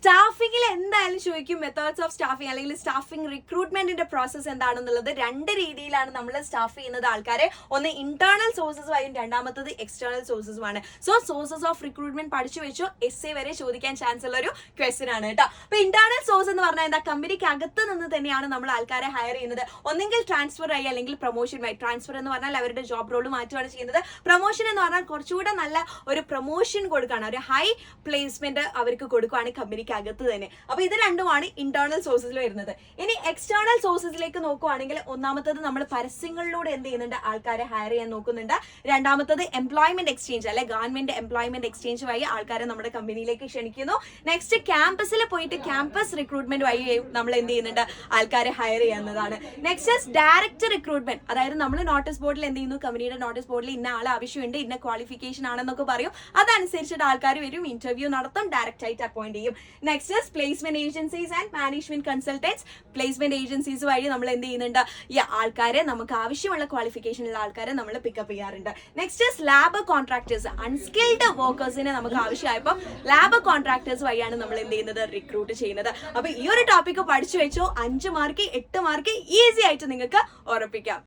സ്റ്റാഫിങ്ങിൽ എന്തായാലും ചോദിക്കും methods of staffing അല്ലെങ്കിൽ സ്റ്റാഫിംഗ് റിക്രൂട്ട്മെന്റിന്റെ പ്രോസസ്സ് എന്താണെന്നുള്ളത്. രണ്ട് രീതിയിലാണ് നമ്മൾ സ്റ്റാഫ് ചെയ്യുന്നത് ആൾക്കാരെ. ഒന്ന് ഇന്റേണൽ സോഴ്സസ് വഴിയും രണ്ടാമത്തത് എക്സ്റ്റേണൽ സോഴ്സസുമാണ്. സോ സോഴ്സസ് ഓഫ് റിക്രൂട്ട്മെന്റ് പഠിച്ചു വെച്ചു, എസ് എ വരെ ചോദിക്കാൻ ചാൻസ് ഉള്ള ഒരു ക്വസ്റ്റ്യൻ ആണ് കേട്ടോ. അപ്പൊ ഇന്റേണൽ സോഴ്സ് എന്ന് പറഞ്ഞാൽ എന്താ, കമ്പനിക്ക് അകത്ത് നിന്ന് തന്നെയാണ് നമ്മൾ ആൾക്കാരെ ഹയർ ചെയ്യുന്നത്. ഒന്നെങ്കിൽ ട്രാൻസ്ഫർ ആയി അല്ലെങ്കിൽ പ്രൊമോഷൻ ആയി. ട്രാൻസ്ഫർ എന്ന് പറഞ്ഞാൽ അവരുടെ ജോബ് റോൾ മാറ്റുകയാണ് ചെയ്യുന്നത്. പ്രൊമോഷൻ എന്ന് പറഞ്ഞാൽ കുറച്ചുകൂടെ നല്ല ഒരു പ്രൊമോഷൻ കൊടുക്കുകയാണ്, ഒരു ഹൈ പ്ലേസ്മെന്റ് അവർക്ക് കൊടുക്കുകയാണ് കമ്പനിക്ക് അകത്ത് തന്നെ. അപ്പൊ ഇത് രണ്ടുമാണ് ഇന്റേണൽ സോഴ്സസിൽ വരുന്നത്. ഇനി എക്സ്റ്റേണൽ സോഴ്സസിലേക്ക് നോക്കുവാണെങ്കിൽ ഒന്നാമത്തത് നമ്മൾ പരസ്യങ്ങളിലൂടെ എന്ത് ചെയ്യുന്നുണ്ട്, ആൾക്കാരെ ഹയർ ചെയ്യാൻ നോക്കുന്നുണ്ട്. രണ്ടാമത്തത് എംപ്ലോയ്മെന്റ് എക്സ്ചേഞ്ച് അല്ലെ ഗവൺമെന്റ് എംപ്ലോയ്മെന്റ് എക്സ്ചേഞ്ച് വഴി ആൾക്കാരെ നമ്മുടെ കമ്പനിയിലേക്ക് ക്ഷണിക്കുന്നു. നെക്സ്റ്റ് ക്യാമ്പസിൽ പോയിട്ട് ക്യാമ്പസ് റിക്രൂട്ട്മെന്റ് വഴി നമ്മൾ എന്ത് ചെയ്യുന്നുണ്ട്, ആൾക്കാരെ ഹയർ ചെയ്യുന്നതാണ്. നെക്സ്റ്റ് ഡയറക്റ്റ് റിക്രൂട്ട്മെന്റ്, അതായത് നമ്മൾ നോട്ടീസ് ബോർഡിൽ എന്ത് ചെയ്യുന്നു, കമ്പനിയുടെ നോട്ടീസ് ബോർഡിൽ ഇന്ന ആളെ ആവശ്യമുണ്ട്, ഇന്ന ക്വാളിഫിക്കേഷൻ ആണെന്നൊക്കെ പറയും. അതനുസരിച്ചിട്ട് ആൾക്കാർ വരും, ഇന്റർവ്യൂ നടത്തും, ഡയറക്റ്റ് ആയിട്ട് അപ്പോയിന്റ് ചെയ്യും. Next placement agencies and management consultants. Placement agencies വഴി നമ്മൾ എന്ത് ചെയ്യുന്നുണ്ട്, ഈ ആൾക്കാരെ നമുക്ക് ആവശ്യമുള്ള ക്വാളിഫിക്കേഷൻ ഉള്ള ആൾക്കാരെ നമ്മൾ പിക്കപ്പ് ചെയ്യാറുണ്ട്. നെക്സ്റ്റ് ലാബ് കോൺട്രാക്ടേഴ്സ്, അൺസ്കിൽഡ് വർക്കേഴ്സിനെ നമുക്ക് ആവശ്യമായപ്പോൾ ലാബ് കോൺട്രാക്ടേഴ്സ് വഴിയാണ് നമ്മൾ എന്ത് ചെയ്യുന്നത്, റിക്രൂട്ട് ചെയ്യുന്നത്. അപ്പൊ ഈ ഒരു ടോപ്പിക് പഠിച്ചു വെച്ചോ, 5 മാർക്ക് 8 മാർക്ക് ഈസി ആയിട്ട് നിങ്ങൾക്ക് ഉറപ്പിക്കാം.